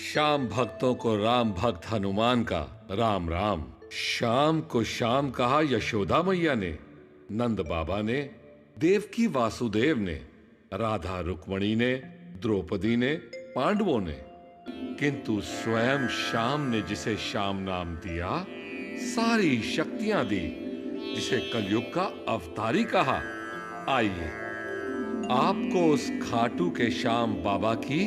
श्याम भक्तों को राम भक्त हनुमान का राम राम। श्याम को श्याम कहा यशोदा मैया ने, नंद बाबा ने, देवकी वासुदेव ने, राधा रुक्मणी ने, द्रौपदी ने, पांडवों ने, किंतु स्वयं श्याम ने जिसे श्याम नाम दिया, सारी शक्तियां दी, जिसे कलयुग का अवतारी कहा। आइए आपको उस खाटू के श्याम बाबा की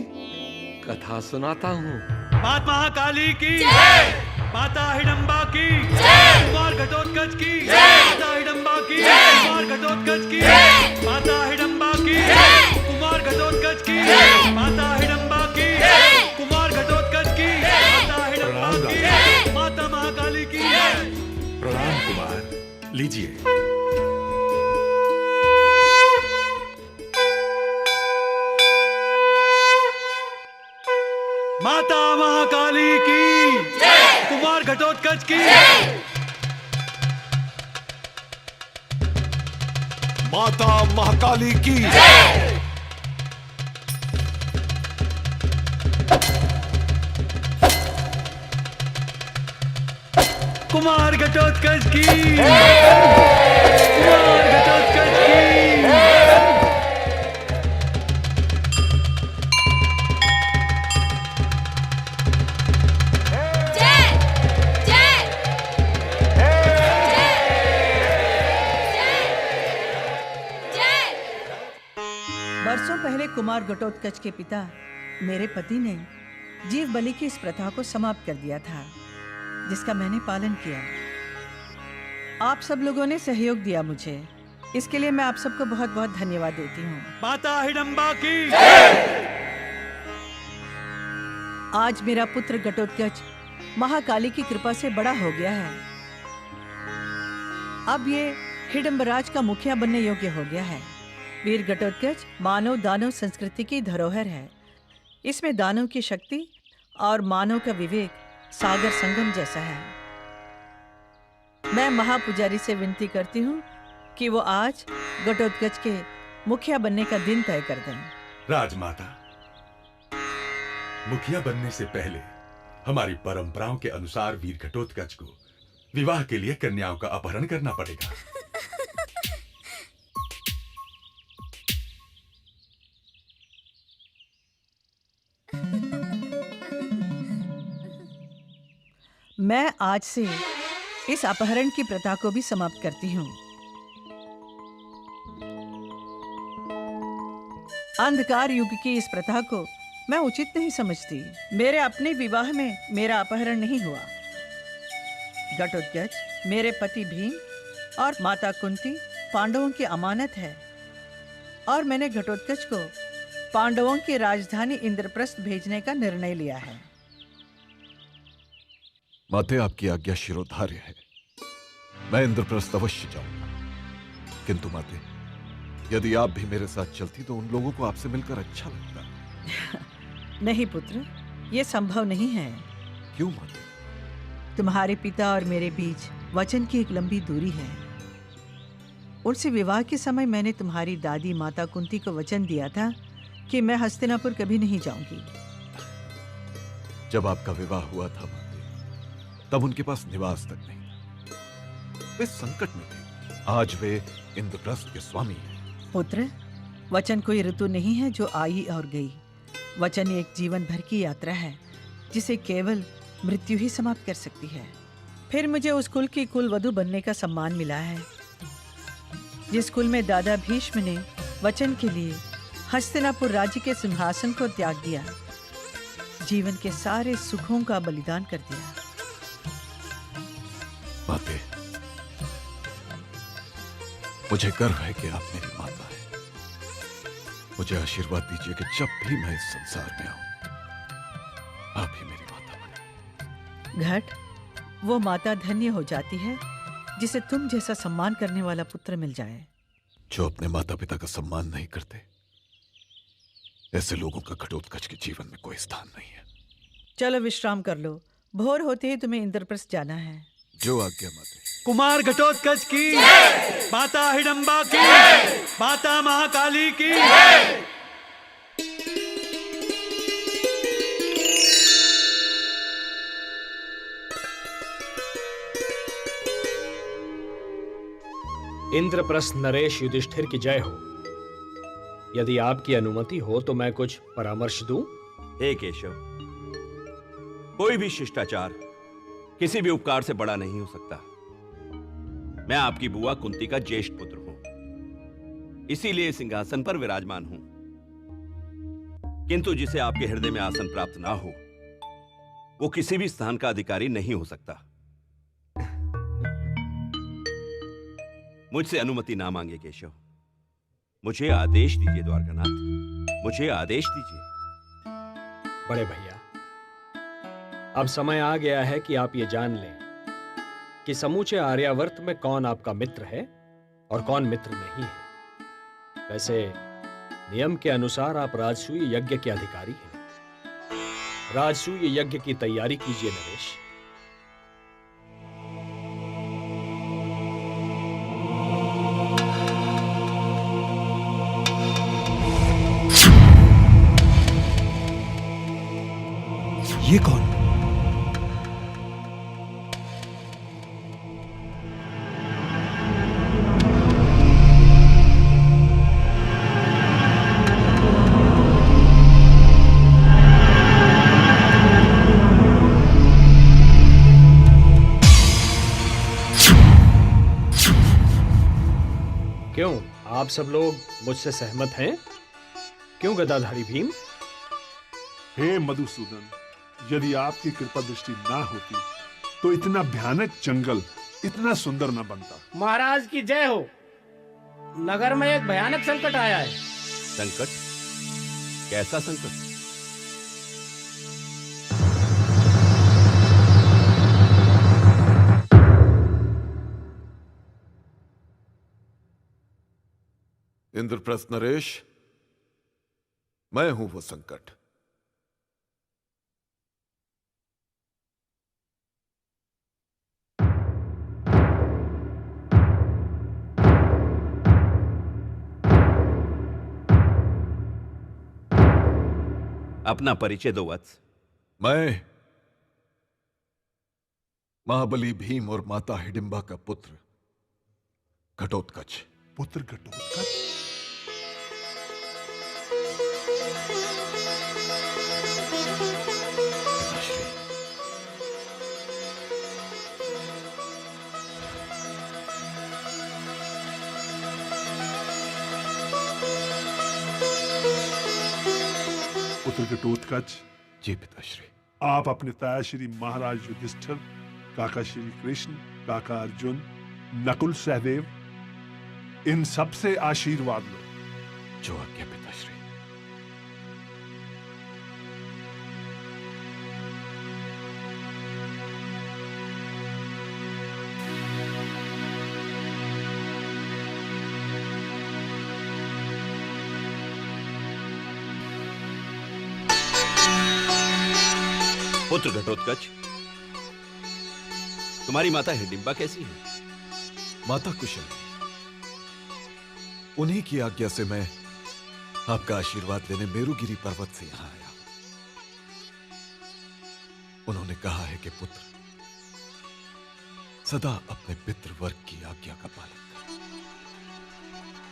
कथा सुनाता हूँ। माता महाकाली की जय, माता हिडंबा की जय, कुमार घटोत्कच की जय, माता हिडंबा की जय, कुमार घटोत्कच की जय, माता हिडंबा की जय, कुमार घटोत्कच की जय, माता हिडंबा की जय, कुमार घटोत्कच की जय, माता हिडंबा की जय, माता महाकाली की जय। प्रणाम कुमार, लीजिए। माता महाकाली की जय, कुमार घटोत्कच की जय, माता महाकाली की जय, कुमार घटोत्कच की कुमार घटोत्कच की। वर्षों पहले कुमार घटोत्कच के पिता मेरे पति ने जीव बलि की इस प्रथा को समाप्त कर दिया था, जिसका मैंने पालन किया। आप सब लोगों ने सहयोग दिया मुझे, इसके लिए मैं आप सबको बहुत बहुत धन्यवाद देती हूँ। माता हिडंबा की आज मेरा पुत्र घटोत्कच महाकाली की कृपा से बड़ा हो गया है। अब ये हिडंबराज का मुखिया बनने योग्य हो गया है। वीर घटोत्कच मानव दानव संस्कृति की धरोहर है। इसमें दानव की शक्ति और मानव का विवेक सागर संगम जैसा है। मैं महापुजारी से विनती करती हूँ कि वो आज घटोत्कच के मुखिया बनने का दिन तय कर दें। राजमाता, मुखिया बनने से पहले हमारी परंपराओं के अनुसार वीर घटोत्कच को विवाह के लिए कन्याओं का अपहरण करना पड़ेगा। मैं आज से इस अपहरण की प्रथा को भी समाप्त करती हूँ। अंधकार युग की इस प्रथा को मैं उचित नहीं समझती। मेरे अपने विवाह में मेरा अपहरण नहीं हुआ। घटोत्कच मेरे पति भीम और माता कुंती पांडवों की अमानत है, और मैंने घटोत्कच को पांडवों की राजधानी इंद्रप्रस्थ भेजने का निर्णय लिया है। माते, आपकी आज्ञा शिरोधार्य है। मैं इंद्रप्रस्थ अवश्य जाऊंगा, किंतु माते, यदि आप भी मेरे साथ चलती तो उन लोगों को आपसे मिलकर अच्छा लगता। नहीं पुत्र, यह संभव नहीं है। क्यों माते? तुम्हारे पिता और मेरे बीच वचन की एक लंबी दूरी है। उनसे विवाह के समय मैंने तुम्हारी दादी माता कुंती को वचन दिया था कि मैं हस्तिनापुर कभी नहीं जाऊंगी। जब आपका विवाह हुआ था माते, तब उनके पास निवास तक नहीं था। वे संकट में थे। आज वे इंद्रप्रस्थ के स्वामी हैं। पुत्र, वचन कोई ऋतु नहीं है जो आई और गई। वचन एक जीवन भर की यात्रा है, जिसे केवल मृत्यु ही समाप्त कर सकती है। फिर मुझे उस कुल की कुलवधू बनने का सम्मान मिला है, जिस कुल में दादा भीष्म ने वचन के लिए हस्तिनापुर राज्य के सिंहासन को त्याग दिया, जीवन के सारे सुखों का बलिदान कर दिया। माते, मुझे गर्व है कि आप मेरी माता हैं। मुझे आशीर्वाद दीजिए कि जब भी मैं इस संसार में आऊं, आप ही मेरी माता बने। घट, वो माता धन्य हो जाती है जिसे तुम जैसा सम्मान करने वाला पुत्र मिल जाए। जो अपने माता पिता का सम्मान नहीं करते, ऐसे लोगों का घटोत्कच के जीवन में कोई स्थान नहीं है। चलो विश्राम कर लो, भोर होते ही तुम्हें इंद्रप्रस्थ जाना है। जो आज्ञा माते। कुमार घटोत्कच की माता हिडंबा की माता महाकाली की इंद्रप्रस्थ नरेश युधिष्ठिर की जय हो। यदि आपकी अनुमति हो तो मैं कुछ परामर्श दूं? हे केशव, कोई भी शिष्टाचार किसी भी उपकार से बड़ा नहीं हो सकता। मैं आपकी बुआ कुंती का ज्येष्ठ पुत्र हूं, इसीलिए सिंहासन पर विराजमान हूं। किंतु जिसे आपके हृदय में आसन प्राप्त ना हो, वो किसी भी स्थान का अधिकारी नहीं हो सकता। मुझसे अनुमति ना मांगे केशव, मुझे आदेश दीजिए द्वारकानाथ, मुझे आदेश दीजिए। बड़े भैया, अब समय आ गया है कि आप ये जान लें कि समूचे आर्यावर्त में कौन आपका मित्र है और कौन मित्र नहीं है। वैसे नियम के अनुसार आप राजसूय यज्ञ के अधिकारी हैं। राजसूय यज्ञ की तैयारी कीजिए नरेश। ये कौन? क्यों, आप सब लोग मुझसे सहमत हैं? क्यों गदाधारी भीम? हे मधुसूदन, यदि आपकी कृपा दृष्टि ना होती तो इतना भयानक जंगल इतना सुंदर ना बनता। महाराज की जय हो। नगर में एक भयानक संकट आया है। संकट? कैसा संकट? इंद्रप्रस्थ नरेश, मैं हूं वो संकट। अपना परिचय दो वत्स। मैं महाबली भीम और माता हिडिंबा का पुत्र घटोत्कच। पुत्र घटोत्कच? पिताश्री, पुत्र घटोत्कच, जी पिताश्री। आप अपने ताया श्री महाराज युधिष्ठिर, काका श्री कृष्ण, काका अर्जुन, नकुल सहदेव, इन सबसे आशीर्वाद लो। जो आज्ञा पिताश्री। पुत्र घटोत्कच, तुम्हारी माता हिडिंबा कैसी है? माता कुशल, उन्हीं की आज्ञा से मैं आपका आशीर्वाद लेने मेरुगिरी पर्वत से यहां आया। उन्होंने कहा है कि पुत्र सदा अपने पितृ वर्ग की आज्ञा का पालन कर।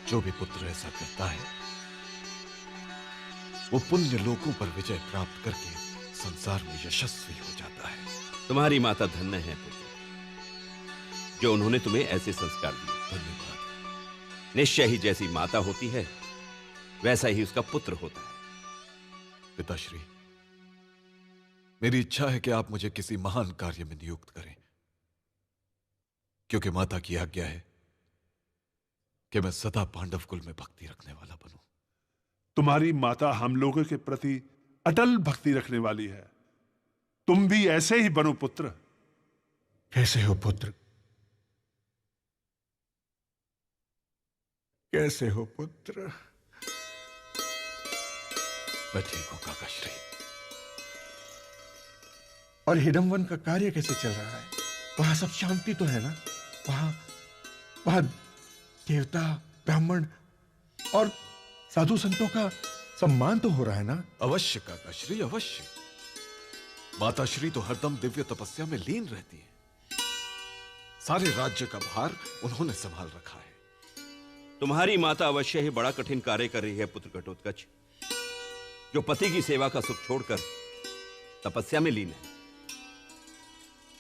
जो भी पुत्र ऐसा करता है वो पुण्य लोकों पर विजय प्राप्त करके संसार में यशस्वी हो जाता है। तुम्हारी माता धन्य है पुत्र, जो उन्होंने तुम्हें ऐसे संस्कार दिए। धन्यवाद। निश्चय ही जैसी माता होती है वैसा ही उसका पुत्र होता है। पिताश्री, मेरी इच्छा है कि आप मुझे किसी महान कार्य में नियुक्त करें, क्योंकि माता की आज्ञा है कि मैं सदा पांडव कुल में भक्ति रखने वाला बनूं। तुम्हारी माता हम लोगों के प्रति अटल भक्ति रखने वाली है। तुम भी ऐसे ही बनो पुत्र। कैसे हो पुत्र? कैसे हो पुत्र? मैं ठीक हूं काकाश्री। और हिडंबन का कार्य कैसे चल रहा है? वहां सब शांति तो है ना? वहां देवता, ब्राह्मण और साधु संतों का सम्मान तो हो रहा है ना? अवश्य काकाश्री, अवश्य। माताश्री तो हरदम दिव्य तपस्या में लीन रहती है। सारे राज्य का भार उन्होंने संभाल रखा है। तुम्हारी माता अवश्य ही बड़ा कठिन कार्य कर रही है पुत्र घटोत्कच, जो पति की सेवा का सुख छोड़कर तपस्या में लीन है।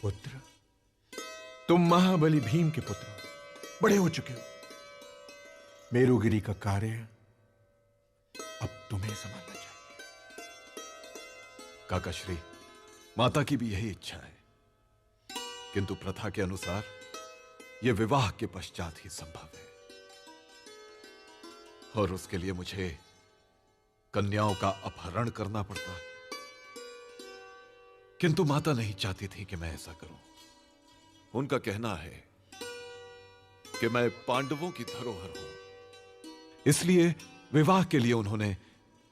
पुत्र, तुम महाबली भीम के पुत्र हो, बड़े हो चुके हो। मेरुगिरी का कार्य अब तुम्हें संभालना चाहिए। काका श्री, माता की भी यही इच्छा है, किंतु प्रथा के अनुसार यह विवाह के पश्चात ही संभव है, और उसके लिए मुझे कन्याओं का अपहरण करना पड़ता। किंतु माता नहीं चाहती थी कि मैं ऐसा करूं। उनका कहना है कि मैं पांडवों की धरोहर हूं, इसलिए विवाह के लिए उन्होंने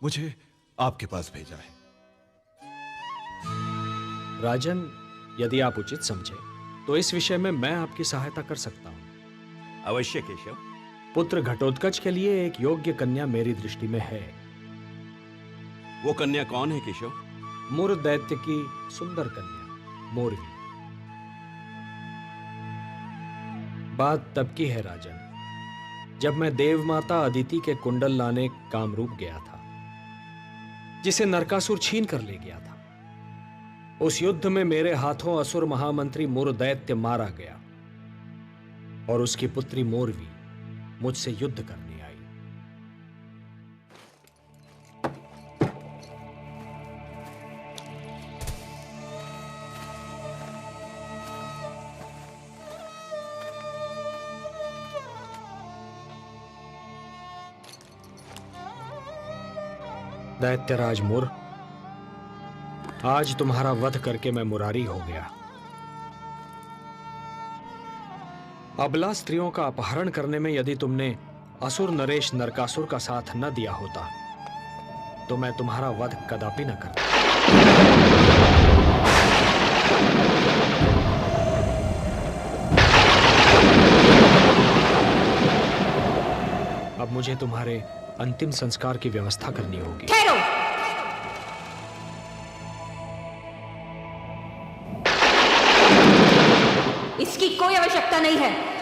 मुझे आपके पास भेजा है। राजन, यदि आप उचित समझे तो इस विषय में मैं आपकी सहायता कर सकता हूं। अवश्य केशव। पुत्र घटोत्कच के लिए एक योग्य कन्या मेरी दृष्टि में है। वो कन्या कौन है केशव? मुर दैत्य की सुंदर कन्या मोरवी। बात तब की है राजन, जब मैं देव माता अदिति के कुंडल लाने कामरूप गया था, जिसे नरकासुर छीन कर ले गया था। उस युद्ध में मेरे हाथों असुर महामंत्री मुर दैत्य मारा गया और उसकी पुत्री मोरवी मुझसे युद्ध करने आई। दैत्यराज मुर, आज तुम्हारा वध करके मैं मुरारी हो गया। अबला स्त्रियों का अपहरण करने में यदि तुमने असुर नरेश नरकासुर का साथ न दिया होता तो मैं तुम्हारा वध कदापि न करता। अब मुझे तुम्हारे अंतिम संस्कार की व्यवस्था करनी होगी। ठहरो। इसकी कोई आवश्यकता नहीं है।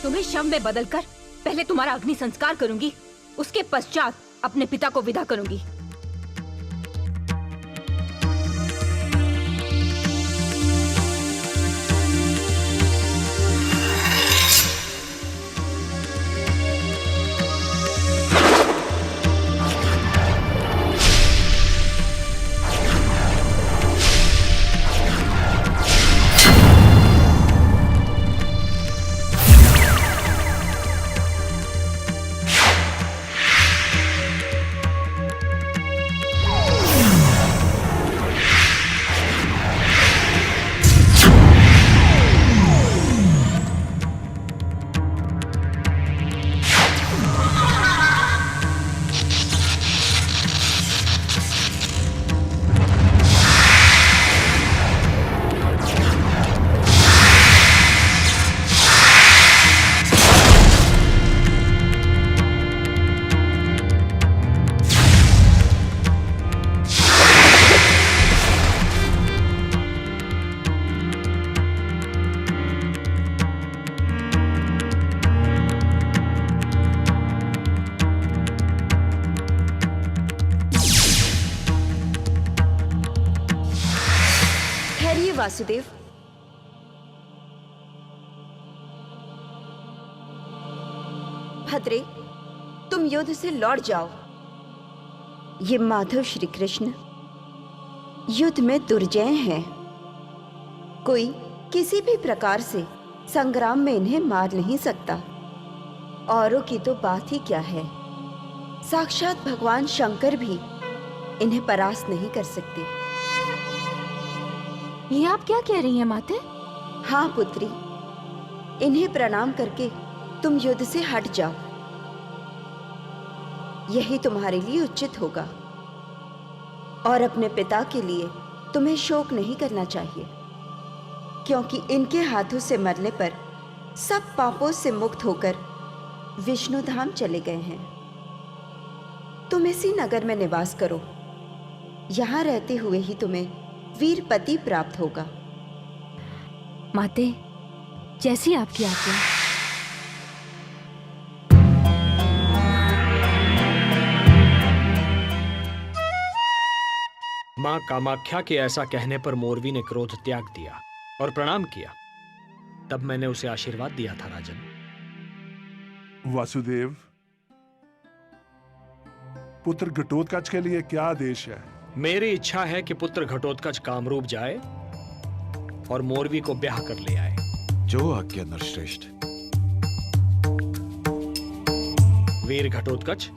तुम्हें शव में बदलकर पहले तुम्हारा अग्नि संस्कार करूंगी, उसके पश्चात अपने पिता को विदा करूंगी। वासुदेव, भद्रे, तुम युद्ध से लौट जाओ। ये माधव श्री कृष्ण युद्ध में दुर्जय हैं। कोई किसी भी प्रकार से संग्राम में इन्हें मार नहीं सकता। औरों की तो बात ही क्या है, साक्षात भगवान शंकर भी इन्हें परास्त नहीं कर सकते। ये आप क्या कह रही हैं माते? हाँ पुत्री, इन्हें प्रणाम करके तुम युद्ध से हट जाओ, यही तुम्हारे लिए उचित होगा। और अपने पिता के लिए तुम्हें शोक नहीं करना चाहिए। क्योंकि इनके हाथों से मरने पर सब पापों से मुक्त होकर विष्णु धाम चले गए हैं। तुम इसी नगर में निवास करो, यहां रहते हुए ही तुम्हें वीर पति प्राप्त होगा। माते, जैसी आपकी आज्ञा। मां कामाख्या के ऐसा कहने पर मोरवी ने क्रोध त्याग दिया और प्रणाम किया। तब मैंने उसे आशीर्वाद दिया था राजन। वासुदेव, पुत्र घटोत्कच के लिए क्या आदेश है? मेरी इच्छा है कि पुत्र घटोत्कच कामरूप जाए और मोरवी को ब्याह कर ले आए। जो आज्ञा नरश्रेष्ठ। वीर घटोत्कच,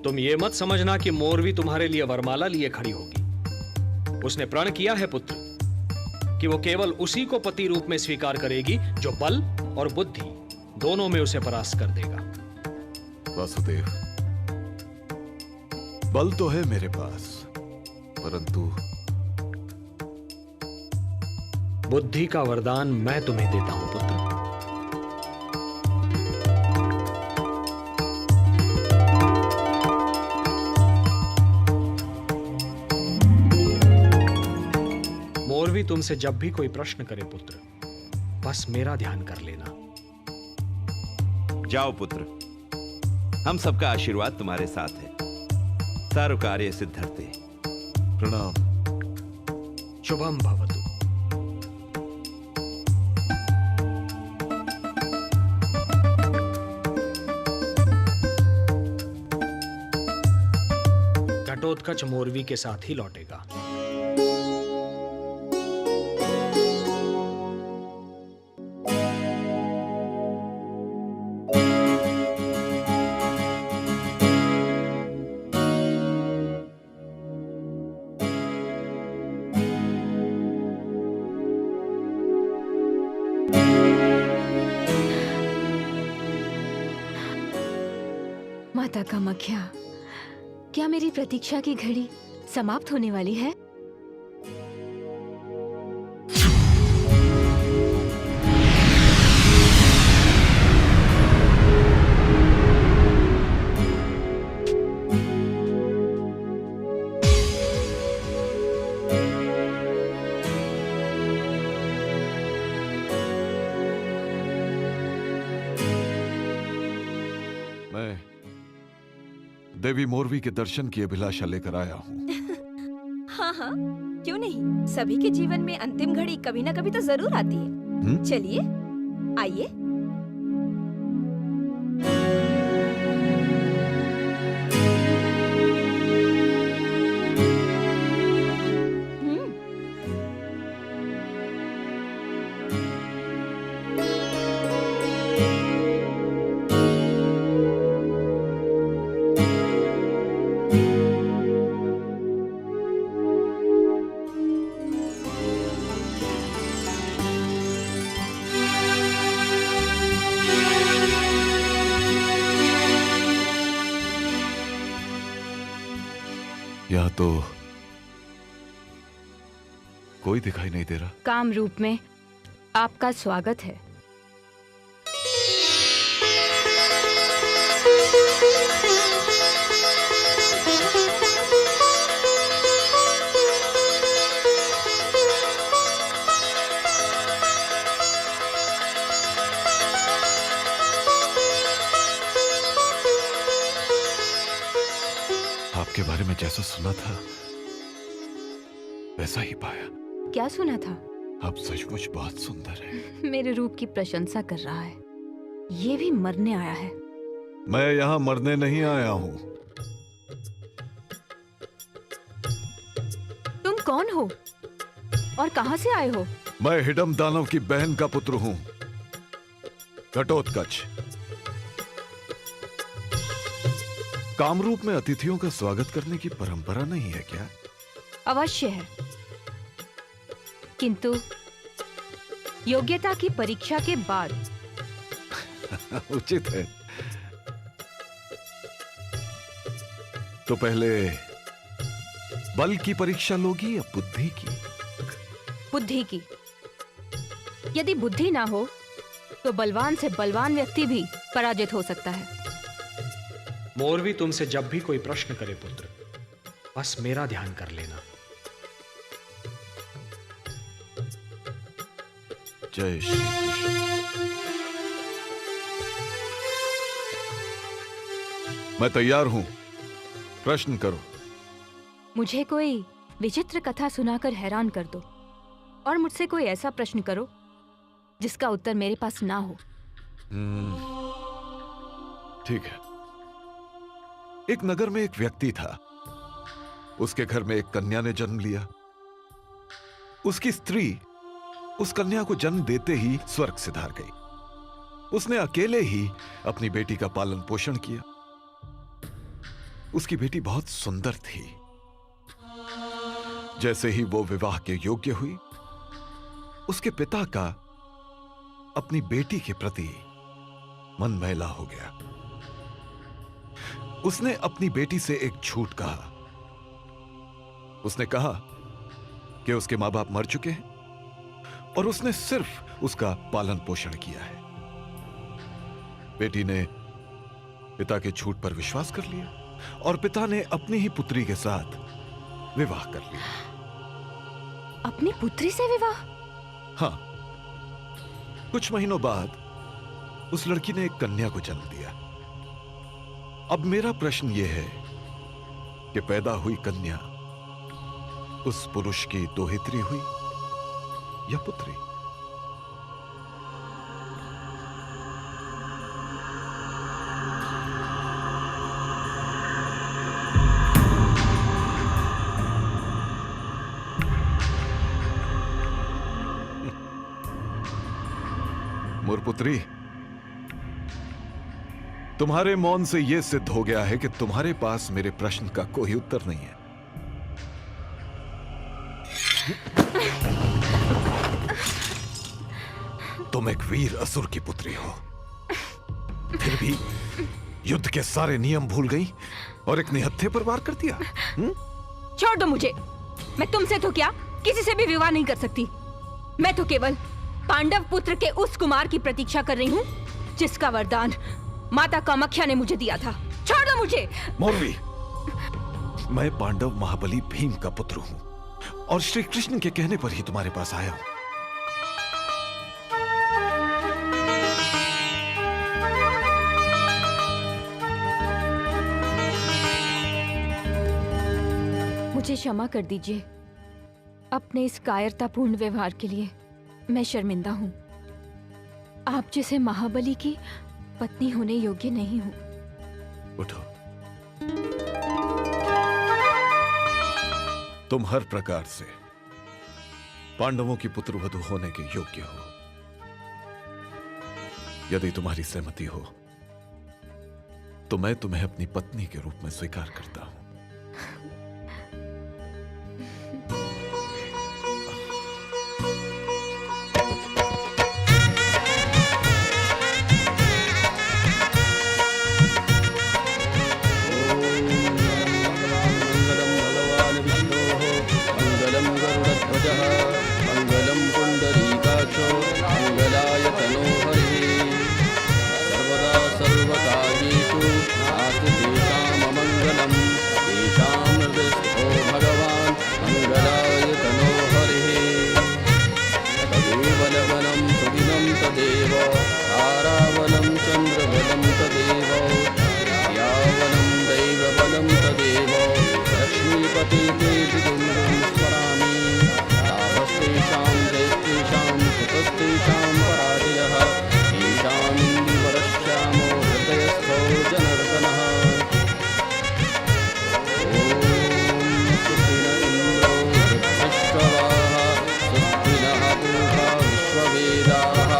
तुम ये मत समझना कि मोरवी तुम्हारे लिए वरमाला लिए खड़ी होगी। उसने प्रण किया है पुत्र कि वो केवल उसी को पति रूप में स्वीकार करेगी जो बल और बुद्धि दोनों में उसे परास्त कर देगा। वासुदेव, बल तो है मेरे पास, परंतु बुद्धि का वरदान मैं तुम्हें देता हूं पुत्र। मोरवी तुमसे जब भी कोई प्रश्न करे पुत्र, बस मेरा ध्यान कर लेना। जाओ पुत्र, हम सबका आशीर्वाद तुम्हारे साथ है। सर्व कार्य सिद्धर्ते। प्रणाम। शुभम भवतु। घटोत्कच मोरवी के साथ ही लौटेगा। माता कामाख्या, क्या मेरी प्रतीक्षा की घड़ी समाप्त होने वाली है? मैं देवी मोरवी के दर्शन की अभिलाषा लेकर आया हूँ। हाँ हाँ, क्यों नहीं। सभी के जीवन में अंतिम घड़ी कभी ना कभी तो जरूर आती है। चलिए, आइए। यहाँ तो कोई दिखाई नहीं दे रहा। काम रूप में आपका स्वागत है। आपके बारे में जैसा सुना था वैसा ही पाया। क्या सुना था? आप सचमुच बहुत सुंदर हैं। मेरे रूप की प्रशंसा कर रहा है। ये भी मरने आया है। मैं यहाँ मरने नहीं आया हूँ। तुम कौन हो और कहां से आए हो? मैं हिडम दानव की बहन का पुत्र हूँ, घटोत्कच। कामरूप में अतिथियों का स्वागत करने की परंपरा नहीं है क्या? अवश्य है, किंतु योग्यता की परीक्षा के बाद। उचित है। तो पहले बल की परीक्षा लोगी या बुद्धि की? बुद्धि की। यदि बुद्धि ना हो तो बलवान से बलवान व्यक्ति भी पराजित हो सकता है। मोरवी तुमसे जब भी कोई प्रश्न करे पुत्र, बस मेरा ध्यान कर लेना। जय श्री कृष्ण। मैं तैयार हूं, प्रश्न करो। मुझे कोई विचित्र कथा सुनाकर हैरान कर दो और मुझसे कोई ऐसा प्रश्न करो जिसका उत्तर मेरे पास ना हो। ठीक है। एक नगर में एक व्यक्ति था। उसके घर में एक कन्या ने जन्म लिया। उसकी स्त्री उस कन्या को जन्म देते ही स्वर्ग सिधार गई। उसने अकेले ही अपनी बेटी का पालन पोषण किया। उसकी बेटी बहुत सुंदर थी। जैसे ही वो विवाह के योग्य हुई, उसके पिता का अपनी बेटी के प्रति मन मैला हो गया। उसने अपनी बेटी से एक झूठ कहा। उसने कहा कि उसके मां बाप मर चुके हैं और उसने सिर्फ उसका पालन पोषण किया है। बेटी ने पिता के झूठ पर विश्वास कर लिया और पिता ने अपनी ही पुत्री के साथ विवाह कर लिया। अपनी पुत्री से विवाह? हाँ। कुछ महीनों बाद उस लड़की ने एक कन्या को जन्म दिया। अब मेरा प्रश्न यह है कि पैदा हुई कन्या उस पुरुष की दोहित्री हुई या पुत्री? मोरपुत्री, तुम्हारे मौन से यह सिद्ध हो गया है कि तुम्हारे पास मेरे प्रश्न का कोई उत्तर नहीं है। तुम एक वीर असुर की पुत्री हो, फिर भी युद्ध के सारे नियम भूल गई और एक निहत्थे पर वार कर दिया। छोड़ दो मुझे। मैं तुमसे तो क्या किसी से भी विवाह नहीं कर सकती। मैं तो केवल पांडव पुत्र के उस कुमार की प्रतीक्षा कर रही हूँ जिसका वरदान माता कामाख्या ने मुझे दिया था। छोड़ दो मुझे। मोरवी, मैं पांडव महाबली भीम का पुत्र हूँ और श्री कृष्ण के कहने पर ही तुम्हारे पास आया हूं। मुझे क्षमा कर दीजिए। अपने इस कायरतापूर्ण व्यवहार के लिए मैं शर्मिंदा हूँ। आप जैसे महाबली की पत्नी होने योग्य नहीं हूँ। उठो। तुम हर प्रकार से पांडवों की पुत्रवधू होने के योग्य हो। यदि तुम्हारी सहमति हो तो मैं तुम्हें अपनी पत्नी के रूप में स्वीकार करता हूं। मंगलम पुंडरीकाक्षो मंगलाय तनोहरिः सर्वदा सर्वकार्येषु नास्ति तेषाम् अमङ्गलम्। तेषां हृदयस्थो भगवान् मंगलाय तनोहरिः। तदेव लवनं सुदिनं तदेव ताराबलं चन्द्रबलं तदेव विद्याबलं दैवबलं तदेव लक्ष्मीपते ते विदुन्दुं स्मरामि। तेषां जयस्तेषां कुतस्तेषां पराजयः तेषामिन्दुवरश्यामो हृदयस्थो जनार्दनः। ॐ सुखिन इन्द्रो वृद्धश्रवाः स्वस्ति नः पूषा विश्ववेदाः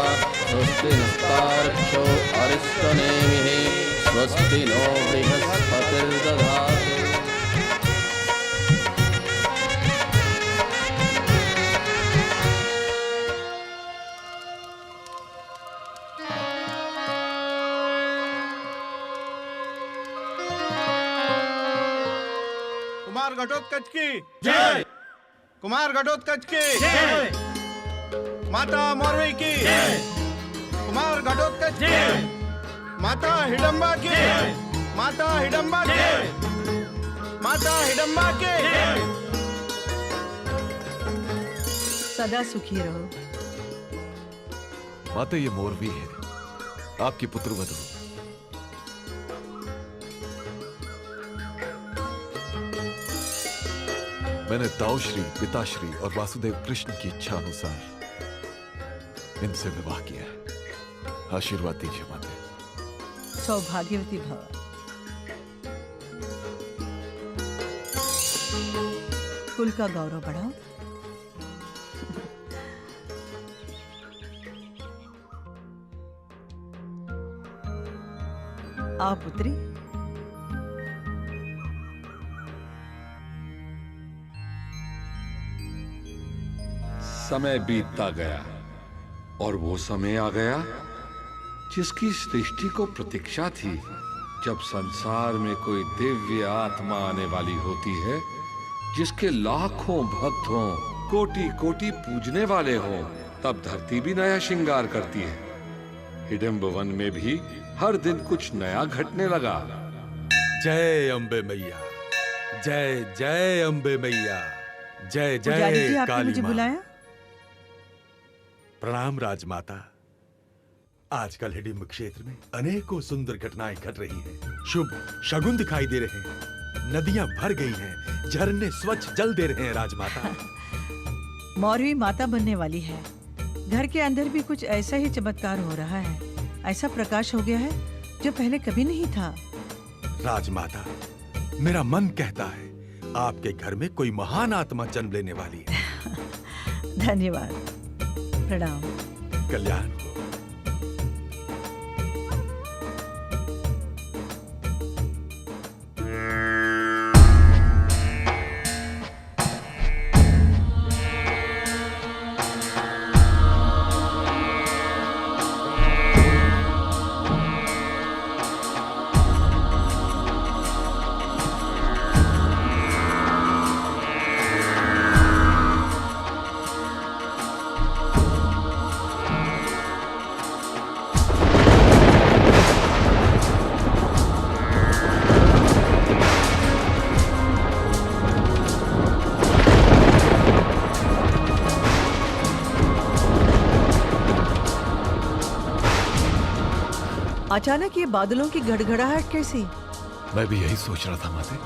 स्वस्ति नस्तार्क्ष्यो अरिष्टनेमिः स्वस्ति नो बृहस्पतिर्दधातु। कुमार घटोत्कच की जय। कुमार घटोत्कच की जय। माता मौरवी की, कुमार घटोत्कच की, माता हिडम्बा की, माता हिडम्बा की, माता हिडम्बा की। सदा सुखी रहो। माता ये मोरवी है, आपकी पुत्रवधू। मैंने दाऊश्री, पिताश्री और वासुदेव कृष्ण की इच्छा अनुसार इनसे विवाह किया है। आशीर्वाद दीजिए माता। सौभाग्यवती भव। कुल का गौरव बढ़ाओ। आओ पुत्री। समय बीतता गया और वो समय आ गया जिसकी सृष्टि को प्रतीक्षा थी, जब संसार में कोई दिव्य आत्मा आने वाली होती है, जिसके लाखों भक्त हों, कोटि कोटि पूजने वाले हों, तब धरती भी नया श्रृंगार करती है। हिडम्ब वन में भी हर दिन कुछ नया घटने लगा। जय अम्बे मैया, जय जय अम्बे मैया, जय पुजारी जी, जय आपने काली मुझे माँ। बुलाया? प्रणाम राजमाता। आजकल हिडिंब क्षेत्र में अनेकों सुंदर घटनाएं घट रही हैं। शुभ शगुन दिखाई दे रहे हैं। नदियां भर गई हैं, झरने स्वच्छ जल दे रहे हैं राजमाता। मौरवी माता बनने वाली है। घर के अंदर भी कुछ ऐसा ही चमत्कार हो रहा है। ऐसा प्रकाश हो गया है जो पहले कभी नहीं था। राजमाता, मेरा मन कहता है आपके घर में कोई महान आत्मा जन्म लेने वाली है। धन्यवाद। प्रणाम। कल्याण। अचानक ये बादलों की गड़गड़ाहट कैसी? मैं भी यही सोच रहा था माते।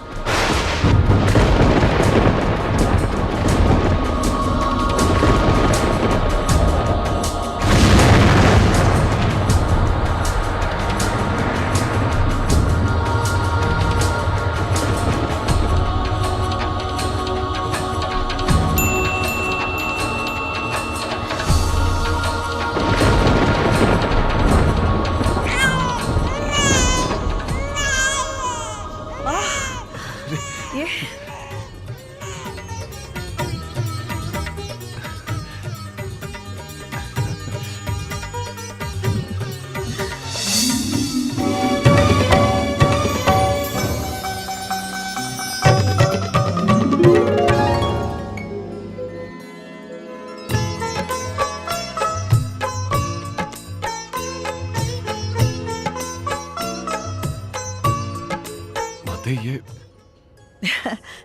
ये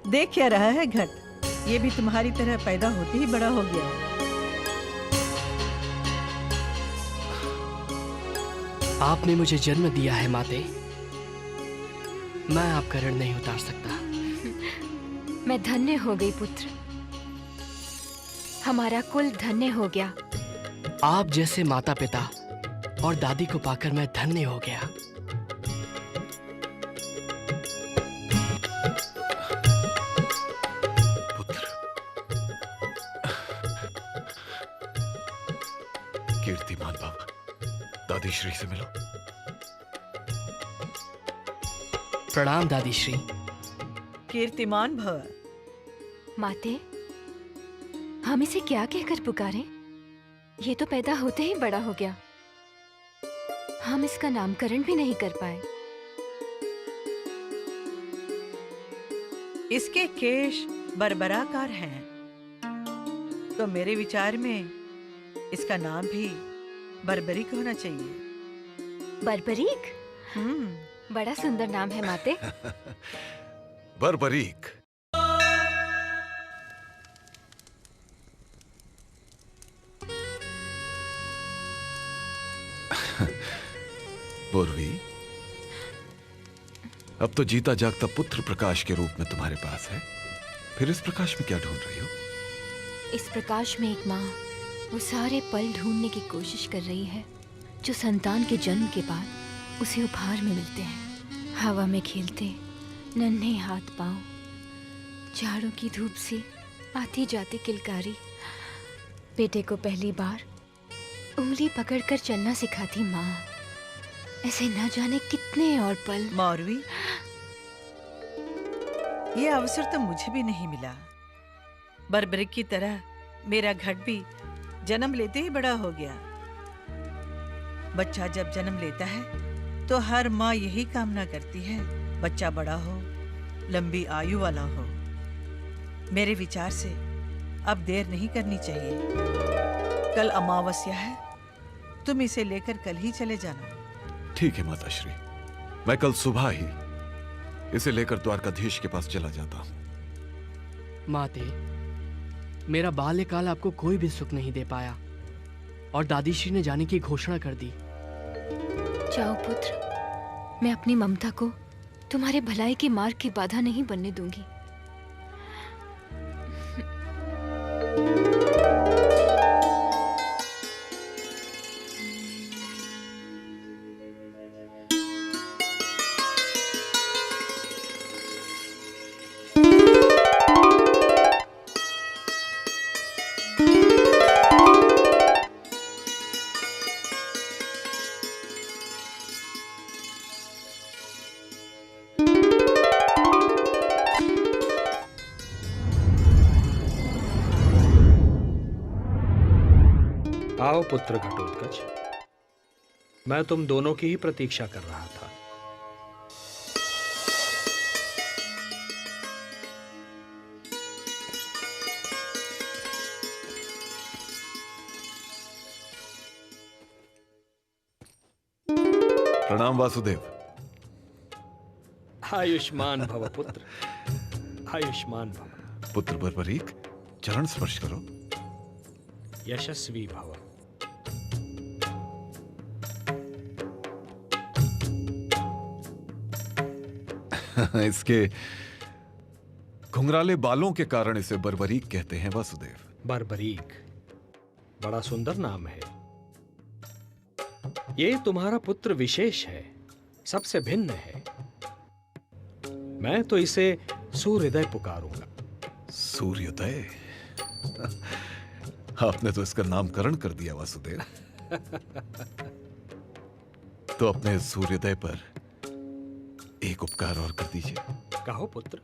देख क्या रहा है घट? ये भी तुम्हारी तरह पैदा होते ही बड़ा हो गया। आपने मुझे जन्म दिया है माते। मैं आपका ऋण नहीं उतार सकता। मैं धन्य हो गई पुत्र। हमारा कुल धन्य हो गया। आप जैसे माता पिता और दादी को पाकर मैं धन्य हो गया। कीर्तिमान बाबा, दादी श्री से मिलो। प्रणाम दादी श्री। कीर्तिमान भव। माते, हम इसे क्या कहकर पुकारें? ये तो पैदा होते ही बड़ा हो गया। हम इसका नामकरण भी नहीं कर पाए। इसके केश बरबराकार हैं, तो मेरे विचार में इसका नाम भी बर्बरीक होना चाहिए। बर्बरीक? बड़ा सुंदर नाम है माते। बर्बरीक। पूर्वी, अब तो जीता जागता पुत्र प्रकाश के रूप में तुम्हारे पास है, फिर इस प्रकाश में क्या ढूंढ रही हो? इस प्रकाश में एक माँ वो सारे पल ढूंढने की कोशिश कर रही है जो संतान के जन्म के बाद उसे उपहार में मिलते हैं। हवा में खेलते नन्हे हाथ पांव, झाड़ों की धूप से आती जाती किलकारी, बेटे को पहली बार उंगली पकड़कर चलना सिखाती माँ। ऐसे न जाने कितने और पल। मौरवी, ये अवसर तो मुझे भी नहीं मिला। बर्बरीक की तरह मेरा घट भी जन्म लेते ही बड़ा हो गया। बच्चा जब जन्म लेता है तो हर माँ यही कामना करती है, बच्चा बड़ा हो, लंबी आयु वाला हो। मेरे विचार से अब देर नहीं करनी चाहिए। कल अमावस्या है, तुम इसे लेकर कल ही चले जाना। ठीक है माताश्री, मैं कल सुबह ही इसे लेकर द्वारकाधीश के पास चला जाता हूं। माते, मेरा बाल्यकाल आपको कोई भी सुख नहीं दे पाया और दादीश्री ने जाने की घोषणा कर दी। जाओ पुत्र, मैं अपनी ममता को तुम्हारे भलाई के मार्ग की बाधा नहीं बनने दूंगी। आओ पुत्र घटोत्कच, मैं तुम दोनों की ही प्रतीक्षा कर रहा था। प्रणाम वासुदेव। आयुष्मान भव पुत्र, आयुष्मान भव। पुत्र बर्बरीक, चरण स्पर्श करो। यशस्वी भव। इसके घुंघराले बालों के कारण इसे बर्बरीक कहते हैं वासुदेव। बर्बरीक बड़ा सुंदर नाम है। ये तुम्हारा पुत्र विशेष है, सबसे भिन्न है। मैं तो इसे सूर्योदय पुकारूंगा। सूर्योदय? आपने तो इसका नामकरण कर दिया वासुदेव। तो अपने सूर्योदय पर एक उपकार और कर दीजिए। कहो पुत्र।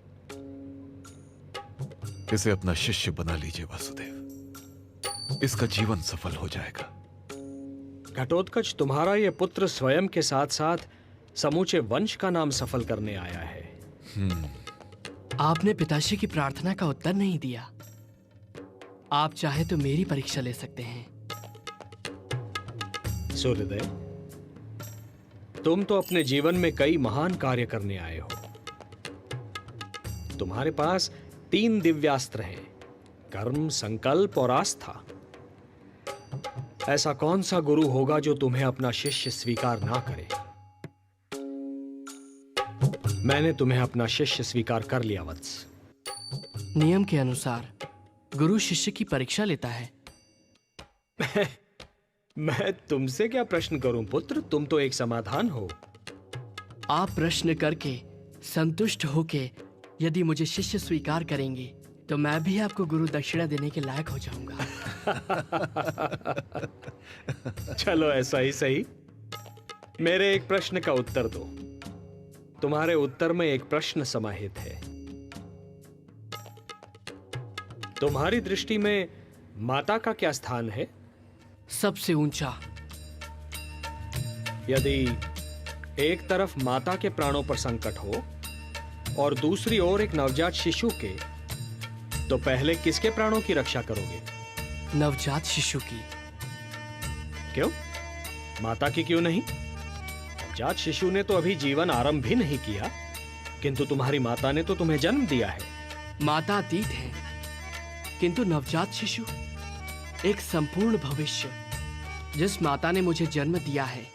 इसे अपना शिष्य बना लीजिए वासुदेव, इसका जीवन सफल हो जाएगा। घटोत्कच, तुम्हारा यह पुत्र स्वयं के साथ साथ समूचे वंश का नाम सफल करने आया है। आपने पिताश्री की प्रार्थना का उत्तर नहीं दिया। आप चाहे तो मेरी परीक्षा ले सकते हैं। सूर्योदय, तुम तो अपने जीवन में कई महान कार्य करने आए हो। तुम्हारे पास 3 दिव्यास्त्र हैं, कर्म, संकल्प और आस्था। ऐसा कौन सा गुरु होगा जो तुम्हें अपना शिष्य स्वीकार ना करे? मैंने तुम्हें अपना शिष्य स्वीकार कर लिया वत्स। नियम के अनुसार गुरु शिष्य की परीक्षा लेता है। मैं तुमसे क्या प्रश्न करूं पुत्र, तुम तो एक समाधान हो। आप प्रश्न करके संतुष्ट होके यदि मुझे शिष्य स्वीकार करेंगे तो मैं भी आपको गुरु दक्षिणा देने के लायक हो जाऊंगा। चलो ऐसा ही सही। मेरे एक प्रश्न का उत्तर दो। तुम्हारे उत्तर में एक प्रश्न समाहित है। तुम्हारी दृष्टि में माता का क्या स्थान है? सबसे ऊंचा। यदि एक तरफ माता के प्राणों पर संकट हो और दूसरी ओर एक नवजात शिशु के, तो पहले किसके प्राणों की रक्षा करोगे? नवजात शिशु की। क्यों? माता की क्यों नहीं? नवजात शिशु ने तो अभी जीवन आरंभ भी नहीं किया, किंतु तुम्हारी माता ने तो तुम्हें जन्म दिया है। माता अतीत है, किंतु नवजात शिशु एक संपूर्ण भविष्य। जिस माता ने मुझे जन्म दिया है,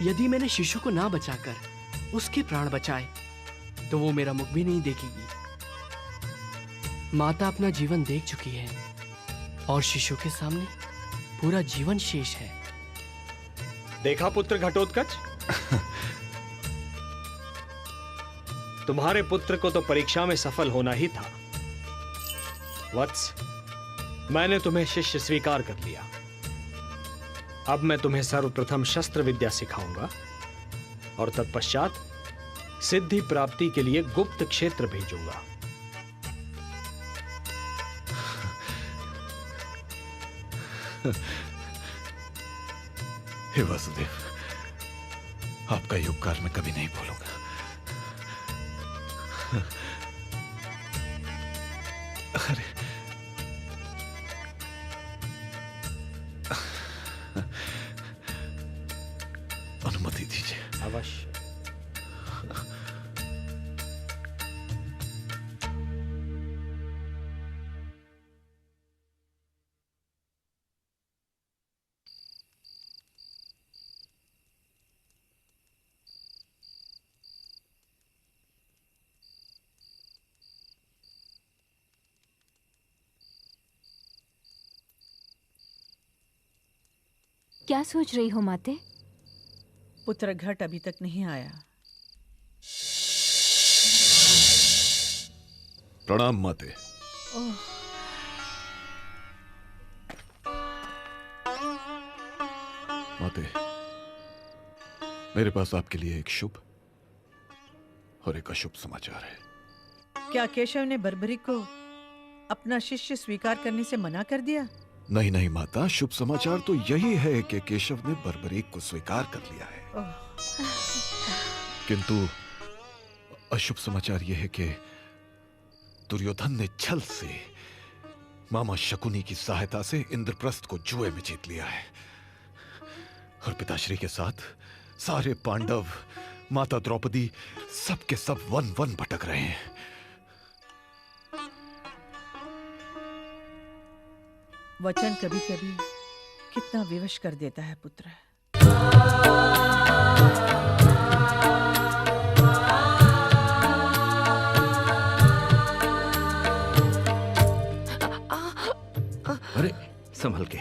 यदि मैंने शिशु को ना बचाकर उसके प्राण बचाए तो वो मेरा मुख भी नहीं देखेगी। माता अपना जीवन देख चुकी है और शिशु के सामने पूरा जीवन शेष है। देखा पुत्र घटोत्कच, तुम्हारे पुत्र को तो परीक्षा में सफल होना ही था। वत्स, मैंने तुम्हें शिष्य स्वीकार कर लिया। अब मैं तुम्हें सर्वप्रथम शस्त्र विद्या सिखाऊंगा और तत्पश्चात सिद्धि प्राप्ति के लिए गुप्त क्षेत्र भेजूंगा। हे वासुदेव, आपका ये उपकार मैं कभी नहीं भूलूंगा। अरे अनुमति दीजिए। अवश्य। क्या सोच रही हो माते? पुत्र घट अभी तक नहीं आया। प्रणाम माते। माते, मेरे पास आपके लिए एक शुभ और एक अशुभ समाचार है। क्या केशव ने बर्बरी को अपना शिष्य स्वीकार करने से मना कर दिया? नहीं नहीं माता, शुभ समाचार तो यही है कि केशव ने बर्बरीक को स्वीकार कर लिया है। किंतु अशुभ समाचार यह है कि दुर्योधन ने छल से मामा शकुनी की सहायता से इंद्रप्रस्थ को जुए में जीत लिया है और पिताश्री के साथ सारे पांडव, माता द्रौपदी, सब के सब वन वन भटक रहे हैं। वचन कभी कभी कितना विवश कर देता है पुत्र। अरे संभल के।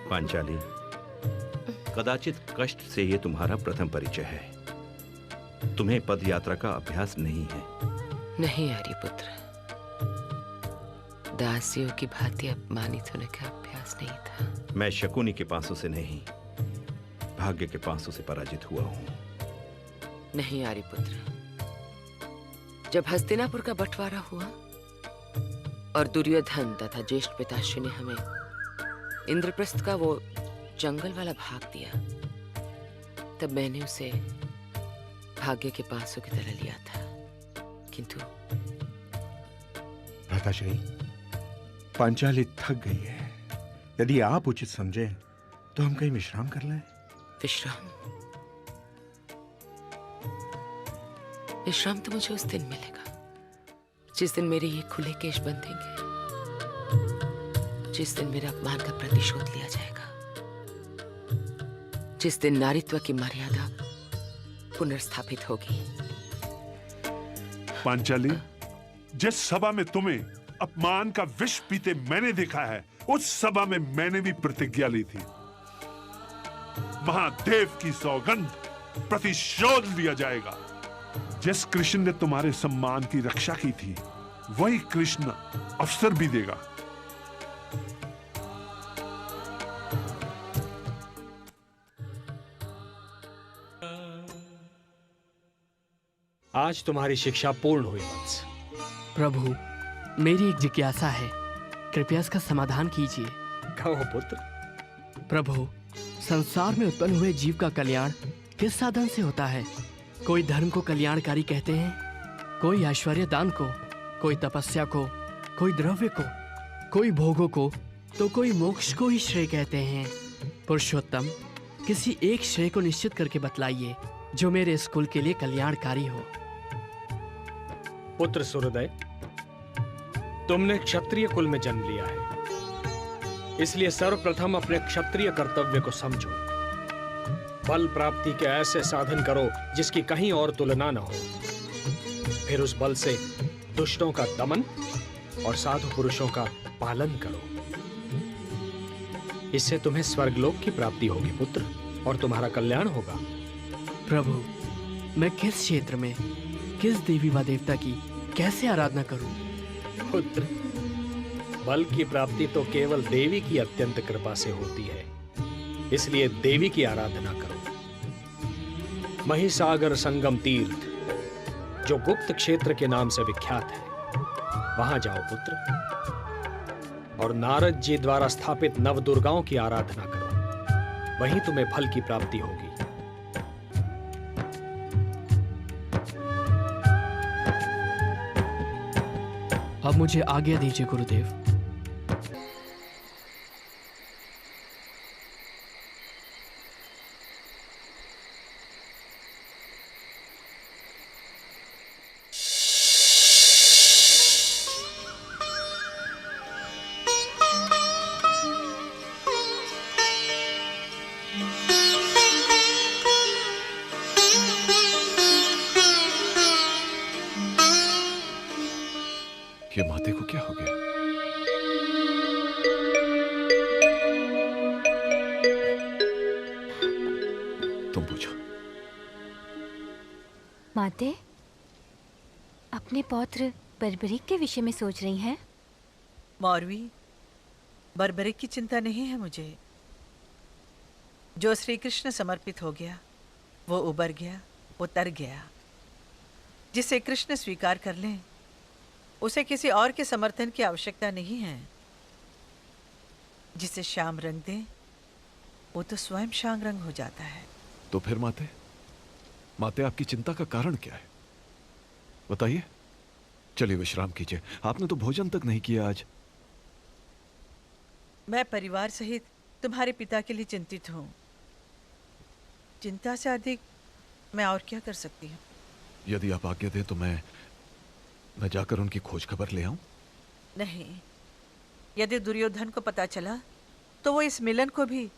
पांचाली, कदाचित कष्ट से ये तुम्हारा प्रथम परिचय है। तुम्हें पद यात्रा का अभ्यास नहीं है। नहीं आर्यपुत्र, दासियों की भांति अपमानित होने का अभ्यास नहीं था। मैं शकुनी के पांसों से नहीं, भाग्य के पांसों से पराजित हुआ हूं। नहीं आर्यपुत्र, जब हस्तिनापुर का बंटवारा हुआ और दुर्योधन तथा ज्येष्ठ पिताश्री ने हमें इंद्रप्रस्थ का वो जंगल वाला भाग दिया, तब मैंने उसे भाग्य के पांसों की तरह लिया था। किंतु भ्राताश्री, पांचाली थक गई है। यदि आप उचित समझें तो हम कहीं विश्राम कर लें। विश्राम? विश्राम तो मुझे उस दिन मिलेगा जिस दिन मेरे ये खुले केश बंधेंगे, जिस दिन मेरे अपमान का प्रतिशोध लिया जाएगा, जिस दिन नारीत्व की मर्यादा पुनर्स्थापित होगी। पांचाली, जिस सभा में तुम्हें अपमान का विष पीते मैंने देखा है, उस सभा में मैंने भी प्रतिज्ञा ली थी। महादेव की सौगंध, प्रतिशोध लिया जाएगा। जिस कृष्ण ने तुम्हारे सम्मान की रक्षा की थी, वही कृष्ण अवसर भी देगा। आज तुम्हारी शिक्षा पूर्ण हुई वत्स। प्रभु, मेरी एक जिज्ञासा है, कृपया इसका समाधान कीजिए। कहो पुत्र। प्रभु, संसार में उत्पन्न हुए जीव का कल्याण किस साधन से होता है? कोई धर्म को कल्याणकारी कहते हैं, कोई ऐश्वर्य दान को, कोई तपस्या को, कोई द्रव्य को, कोई भोगों को, तो कोई मोक्ष को ही श्रेय कहते हैं। पुरुषोत्तम, किसी एक श्रेय को निश्चित करके बतलाइए जो मेरे इस कुल के लिए कल्याणकारी हो। पुत्र सूर्योदय, तुमने क्षत्रिय कुल में जन्म लिया है, इसलिए सर्वप्रथम अपने क्षत्रिय कर्तव्य को समझो। बल प्राप्ति के ऐसे साधन करो जिसकी कहीं और तुलना न हो। फिर उस बल से दुष्टों का दमन और साधु पुरुषों का पालन करो। इससे तुम्हें स्वर्गलोक की प्राप्ति होगी पुत्र, और तुम्हारा कल्याण होगा। प्रभु, मैं किस क्षेत्र में किस देवी व देवता की कैसे आराधना करूं? पुत्र, बल की प्राप्ति तो केवल देवी की अत्यंत कृपा से होती है, इसलिए देवी की आराधना करो। महिसागर संगम तीर्थ, जो गुप्त क्षेत्र के नाम से विख्यात है, वहां जाओ पुत्र, और नारद जी द्वारा स्थापित नवदुर्गाओं की आराधना करो। वहीं तुम्हें फल की प्राप्ति होगी। अब मुझे आज्ञा दीजिए गुरुदेव। ये माते को क्या हो गया? तुम पूछो। माते, अपने पौत्र बर्बरीक के विषय में सोच रही हैं? मौरवी, बर्बरीक की चिंता नहीं है मुझे। जो श्री कृष्ण समर्पित हो गया वो उबर गया, वो तर गया। जिसे कृष्ण स्वीकार कर लें उसे किसी और के समर्थन की आवश्यकता नहीं है। जिसे श्याम रंग दे वो तो स्वयं श्याम रंग हो जाता है। तो फिर माते, माते आपकी चिंता का कारण क्या है? बताइए। चलिए विश्राम कीजिए, आपने तो भोजन तक नहीं किया आज। मैं परिवार सहित तुम्हारे पिता के लिए चिंतित हूँ। चिंता से अधिक मैं और क्या कर सकती हूँ? यदि आप आज्ञा दें तो मैं जाकर उनकी खोज खबर ले आऊं? नहीं, यदि दुर्योधन को पता चला तो वो इस मिलन को भी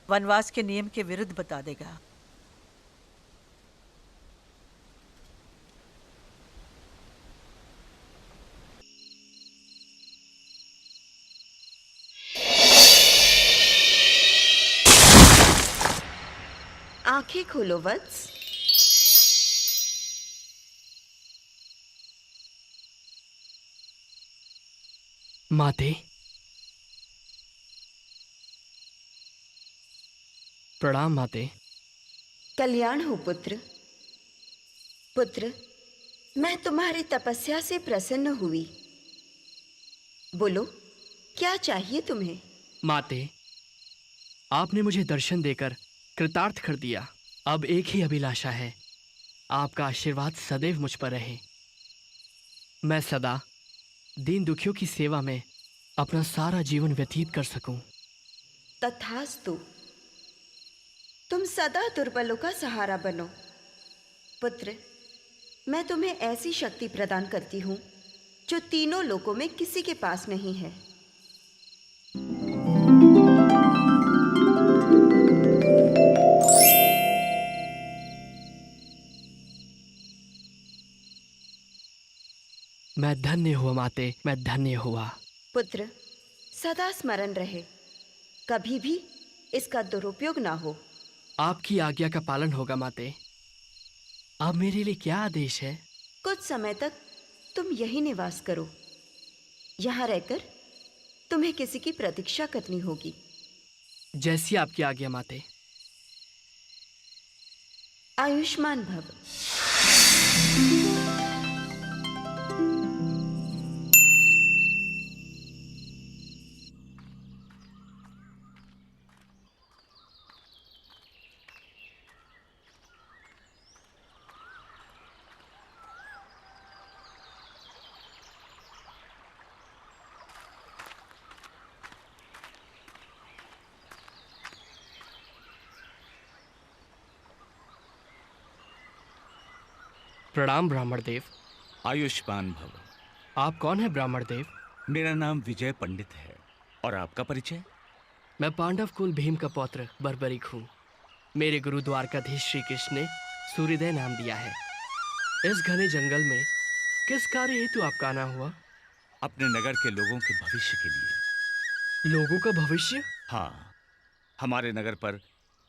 वनवास के नियम के विरुद्ध बता देगा। आंखें खोलो वत्स। माते, प्रणाम माते। कल्याण हो पुत्र। पुत्र, मैं तुम्हारी तपस्या से प्रसन्न हुई। बोलो, क्या चाहिए तुम्हें? माते, आपने मुझे दर्शन देकर कृतार्थ कर दिया। अब एक ही अभिलाषा है, आपका आशीर्वाद सदैव मुझ पर रहे। मैं सदा दीन दुखियों की सेवा में अपना सारा जीवन व्यतीत कर सकूं। तथास्तु। तुम सदा दुर्बलों का सहारा बनो। पुत्र, मैं तुम्हें ऐसी शक्ति प्रदान करती हूं जो तीनों लोकों में किसी के पास नहीं है। मैं धन्य हुआ माते, मैं धन्य हुआ। पुत्र, सदा स्मरण रहे, कभी भी इसका दुरुपयोग ना हो। आपकी आज्ञा का पालन होगा माते। अब मेरे लिए क्या आदेश है? कुछ समय तक तुम यही निवास करो। यहाँ रहकर तुम्हें किसी की प्रतीक्षा करनी होगी। जैसी आपकी आज्ञा माते। आयुष्मान भव। प्रणाम ब्राह्मण देव। आयुष्मान भव। आप कौन है ब्राह्मण देव? मेरा नाम विजय पंडित है। और आपका परिचय? मैं पांडव कुल भीम का पौत्र बर्बरीक हूँ। मेरे गुरु द्वारकाधीश श्री कृष्ण ने सूर्योदय नाम दिया है। इस घने जंगल में किस कार्य हेतु आपका आना हुआ? अपने नगर के लोगों के भविष्य के लिए। लोगों का भविष्य? हाँ, हमारे नगर पर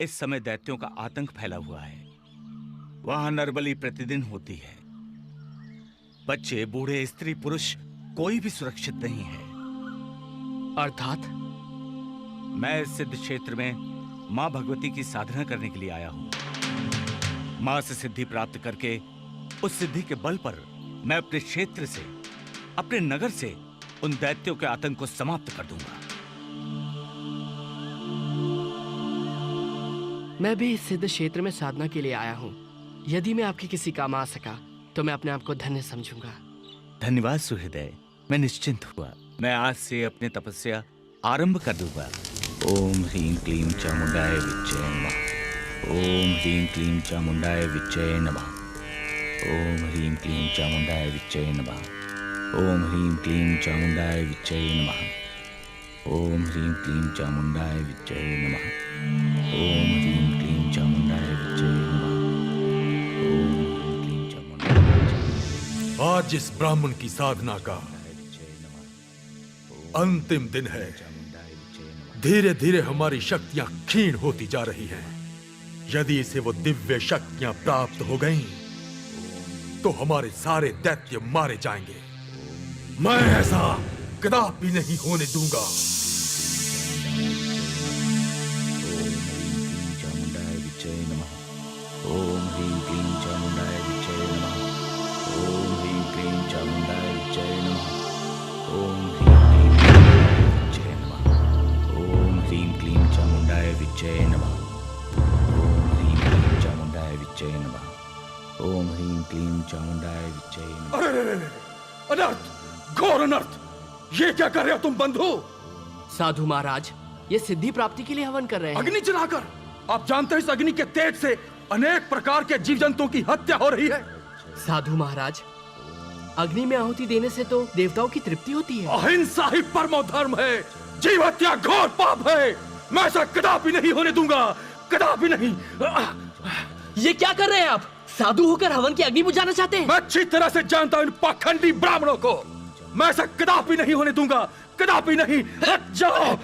इस समय दैत्यों का आतंक फैला हुआ है। वहां नरबली प्रतिदिन होती है। बच्चे, बूढ़े, स्त्री, पुरुष कोई भी सुरक्षित नहीं है। अर्थात? मैं इस सिद्ध क्षेत्र में मां भगवती की साधना करने के लिए आया हूं। मां से सिद्धि प्राप्त करके उस सिद्धि के बल पर मैं अपने क्षेत्र से, अपने नगर से उन दैत्यों के आतंक को समाप्त कर दूंगा। मैं भी इस सिद्ध क्षेत्र में साधना के लिए आया हूँ। यदि मैं आपके किसी काम आ सका तो मैं अपने आप को धन्य समझूंगा। धन्यवाद सुहृदय, मैं निश्चिंत हुआ। मैं आज से अपनी तपस्या आरंभ कर दूंगा। ओम ह्रीं क्लीं चामुंडाय विच्चय नमः। ओम ह्रीं क्लीं चामुंडाय विच्चय नमः। ओम ह्रीं क्लीं चामुंडाय विच्चय नमः। ओम ह्रीं क्लीं चामुंडाय विच्चय नमः। ओम ह्रीं क्लीं चामुंडाय विच्चय नमः। ओम ह्रीं क्लीं चामुंडाय विच्चय नमः। ओम ह्रीं क्लीं चामुंडाय। आज इस ब्राह्मण की साधना का अंतिम दिन है। धीरे धीरे हमारी शक्तियां क्षीण होती जा रही हैं। यदि इसे वो दिव्य शक्तियां प्राप्त हो गईं, तो हमारे सारे दैत्य मारे जाएंगे। मैं ऐसा कदापि नहीं होने दूंगा। ओम ह्रीं क्लीं चामुंडाय विच्चय नमः। ओम ह्रीं क्लीं चामुंडाय विच्चय नमः। ओम ह्रीं क्लीं चामुंडाय विच्चय नमः। ओम ह्रीं क्लीं चामुंडाय विच्चय नमः। ओम ह्रीं क्लीं चामुंडाय विच्चय नमः। अरे अनर्थ, घोर अनर्थ! ये क्या कर रहे हो तुम बंधु? साधु महाराज, ये सिद्धि प्राप्ति के लिए हवन कर रहे हैं। अग्नि जलाकर? आप जानते हैं इस अग्नि के तेज से अनेक प्रकार के जीव जंतुओं की हत्या हो रही है। साधु महाराज, अग्नि में आहुति देने से तो देवताओं की तृप्ति होती है। अहिंसा ही परमो धर्म है। जीव हत्या घोर पाप है। मैं ऐसा कदापि नहीं होने दूंगा, कदापि नहीं। ये क्या कर रहे हैं आप? साधु होकर हवन की अग्नि बुझाना चाहते हैं? मैं अच्छी तरह से जानता हूं इन पाखंडी ब्राह्मणों को। मैं ऐसा कदापि नहीं होने दूंगा, कदापि नहीं। हट जाओ।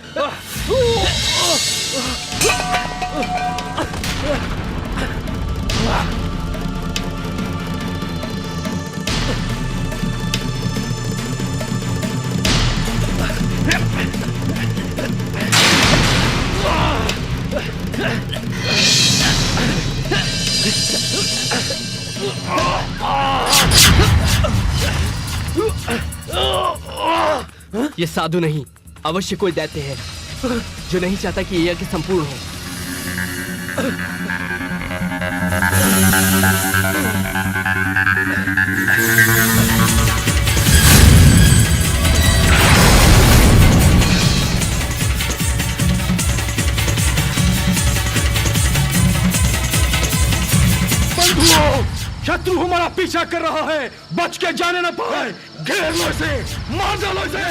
ये साधु नहीं, अवश्य कोई दैत्य है जो नहीं चाहता कि ये यज्ञ संपूर्ण हो। शत्रु हमारा पीछा कर रहा है, बच के जाने न पाए। घेर लो इसे, मार डालो इसे।